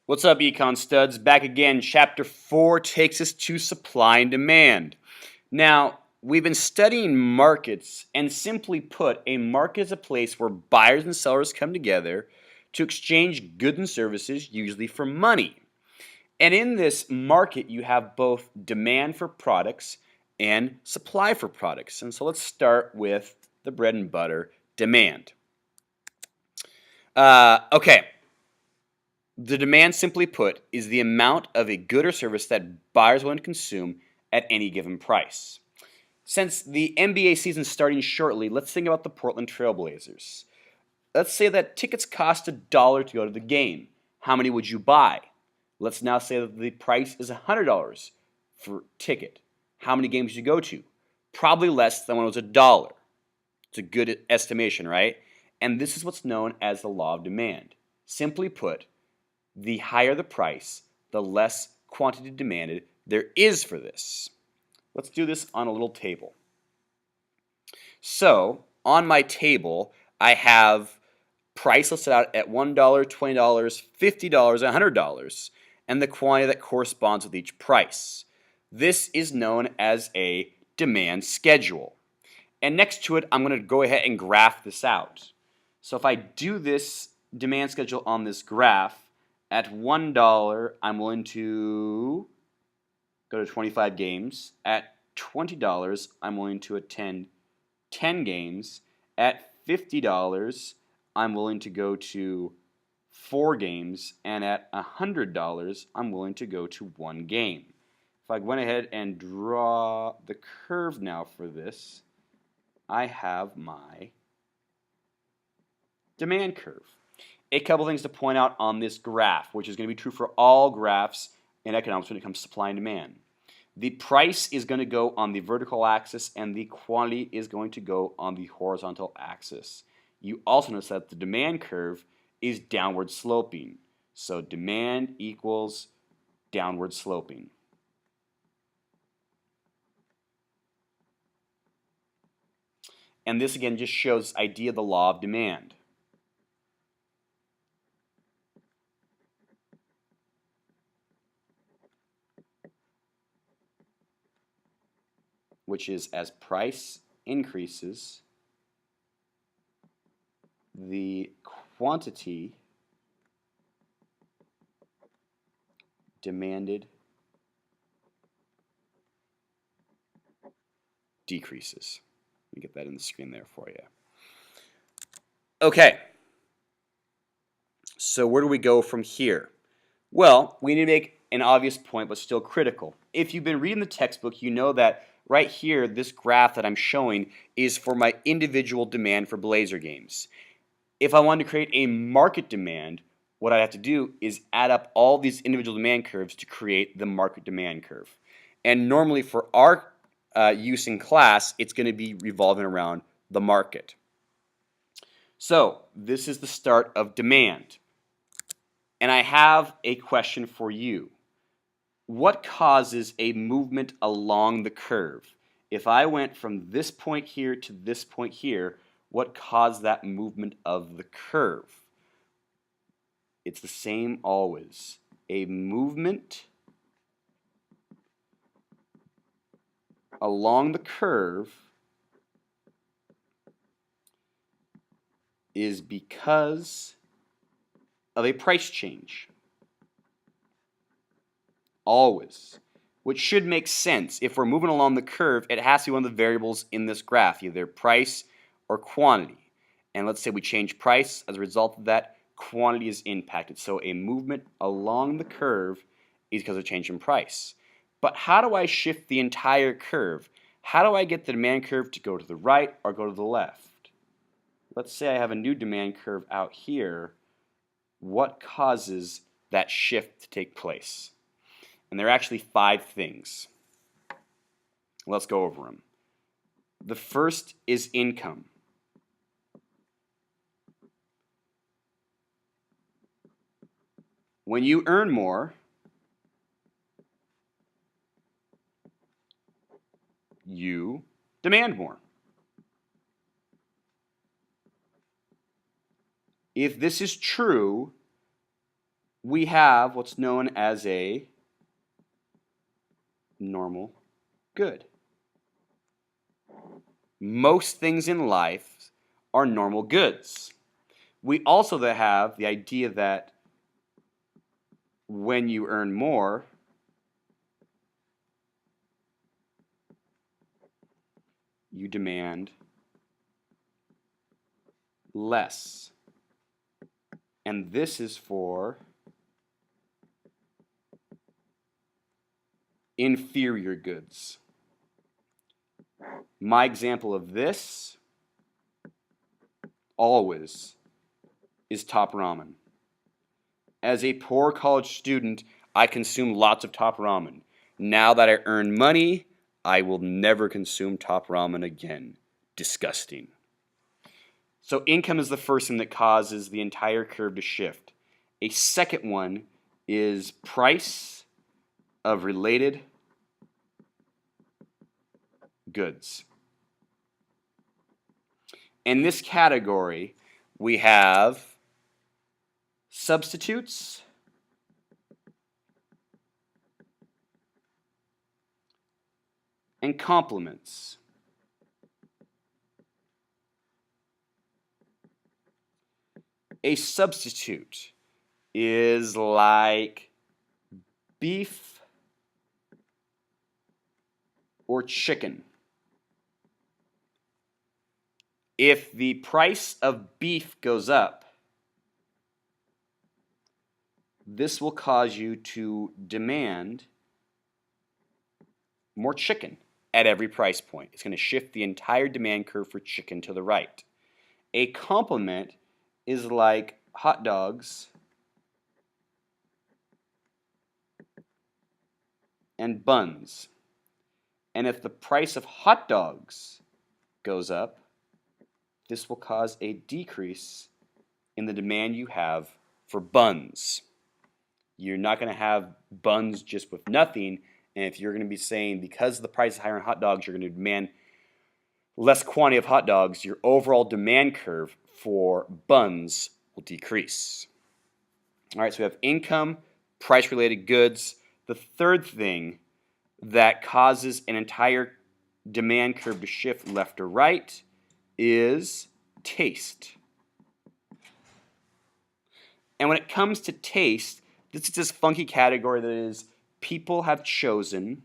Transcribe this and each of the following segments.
What's up, Econ Studs? Back again. Chapter 4 takes us to supply and demand. Now, we've been studying markets, and simply put, a market is a place where buyers and sellers come together to exchange goods and services, usually for money. And in this market, you have both demand for products and supply for products. And so let's start with the bread and butter demand. Okay. The demand, simply put, is the amount of a good or service that buyers want to consume at any given price. Since the NBA season is starting shortly, let's think about the Portland Trailblazers. Let's say that tickets cost $1 to go to the game. How many would you buy? Let's now say that the price is $100 for ticket. How many games would you go to? Probably less than when it was $1. It's a good estimation, right? And this is what's known as the law of demand. Simply put, the higher the price, the less quantity demanded there is for this. Let's do this on a little table. So, on my table, I have price listed out at $1, $20, $50, $100, and the quantity that corresponds with each price. This is known as a demand schedule. And next to it, I'm going to go ahead and graph this out. So if I do this demand schedule on this graph, at $1, I'm willing to go to 25 games. At $20, I'm willing to attend 10 games. At $50, I'm willing to go to 4 games. And at $100, I'm willing to go to 1 game. If I went ahead and draw the curve now for this, I have my demand curve. A couple things to point out on this graph, which is going to be true for all graphs in economics when it comes to supply and demand. The price is going to go on the vertical axis and the quantity is going to go on the horizontal axis. You also notice that the demand curve is downward sloping. So demand equals downward sloping. And this again just shows the idea of the law of demand. Which is as price increases, the quantity demanded decreases. Let me get that in the screen there for you. Okay, so where do we go from here? Well, we need to make an obvious point, but still critical. If you've been reading the textbook, you know that right here, this graph that I'm showing is for my individual demand for Blazer games. If I wanted to create a market demand, what I have to do is add up all these individual demand curves to create the market demand curve. And normally for our use in class, it's going to be revolving around the market. So this is the start of demand. And I have a question for you. What causes a movement along the curve? If I went from this point here to this point here, what caused that movement of the curve? It's the same always. A movement along the curve is because of a price change. Always. Which should make sense. If we're moving along the curve, it has to be one of the variables in this graph, either price or quantity. And let's say we change price. As a result of that, quantity is impacted. So a movement along the curve is because of change in price. But how do I shift the entire curve? How do I get the demand curve to go to the right or go to the left? Let's say I have a new demand curve out here. What causes that shift to take place? And there are actually 5 things. Let's go over them. The first is income. When you earn more, you demand more. If this is true, we have what's known as a normal good. Most things in life are normal goods. We also have the idea that when you earn more, you demand less. And this is for inferior goods. My example of this always is Top Ramen. As a poor college student, I consume lots of Top Ramen. Now that I earn money, I will never consume Top Ramen again. Disgusting. So income is the first thing that causes the entire curve to shift. A second one is price of related goods. In this category, we have substitutes, and complements. A substitute is like beef or chicken. If the price of beef goes up, this will cause you to demand more chicken at every price point. It's going to shift the entire demand curve for chicken to the right. A complement is like hot dogs and buns. And if the price of hot dogs goes up, this will cause a decrease in the demand you have for buns. You're not going to have buns just with nothing. And if you're going to be saying because the price is higher on hot dogs, you're going to demand less quantity of hot dogs, your overall demand curve for buns will decrease. All right, so we have income, price-related goods. The third thing that causes an entire demand curve to shift left or right is taste. And when it comes to taste, this is this funky category that is people have chosen.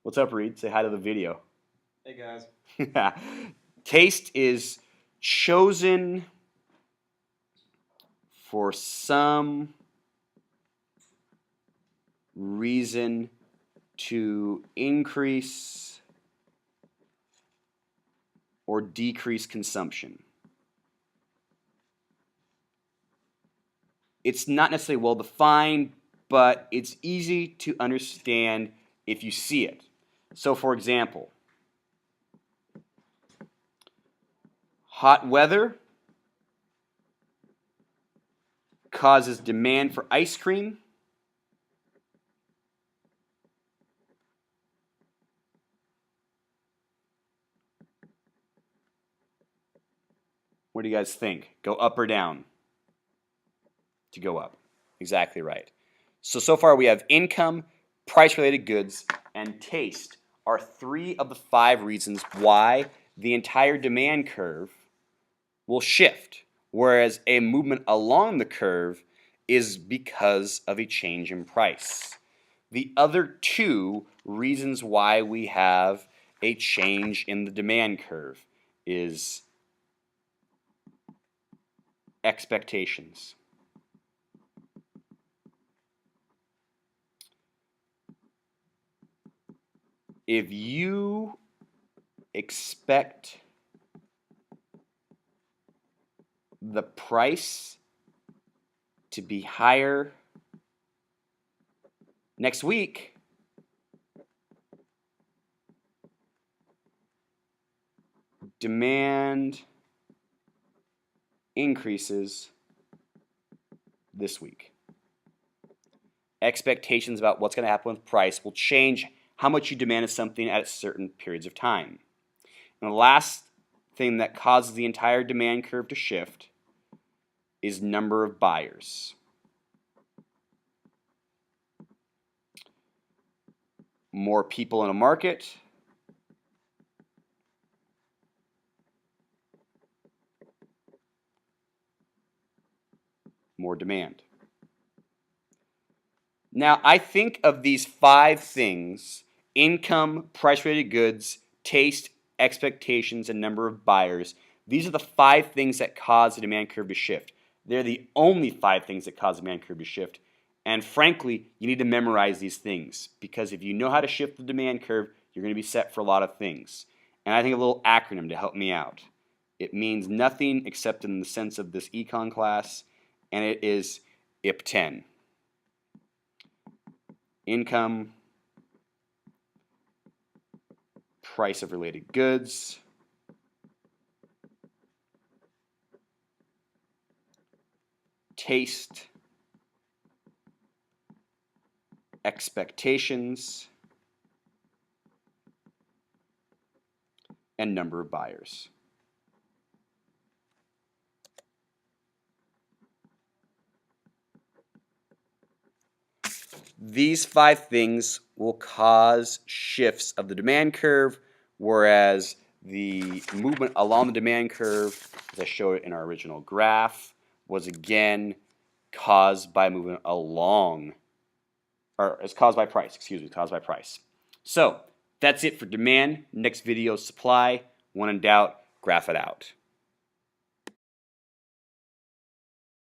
What's up, Reed? Say hi to the video. Hey guys. Taste is chosen for some reason to increase or decrease consumption. It's not necessarily well defined, but it's easy to understand if you see it. So for example, hot weather causes demand for ice cream. What do you guys think? Go up or down? To go up. Exactly right. So far we have income, price-related goods, and taste are 3 of the 5 reasons why the entire demand curve will shift, whereas a movement along the curve is because of a change in price. The other 2 reasons why we have a change in the demand curve is expectations. If you expect the price to be higher next week, demand increases this week. Expectations about what's going to happen with price will change how much you demand of something at certain periods of time. And the last thing that causes the entire demand curve to shift is number of buyers. More people in a market. More demand. Now, I think of these 5 things: income, price-related goods, taste, expectations, and number of buyers. These are the 5 things that cause the demand curve to shift. They're the only 5 things that cause the demand curve to shift. And frankly, you need to memorize these things, because if you know how to shift the demand curve, you're going to be set for a lot of things. And I think a little acronym to help me out. It means nothing except in the sense of this econ class, and it is IP10. Income, price of related goods, taste, expectations, and number of buyers. These 5 things will cause shifts of the demand curve, whereas the movement along the demand curve, as I showed it in our original graph, was again caused by movement along, or it's caused by price, caused by price. So that's it for demand. Next video, supply. When in doubt, graph it out.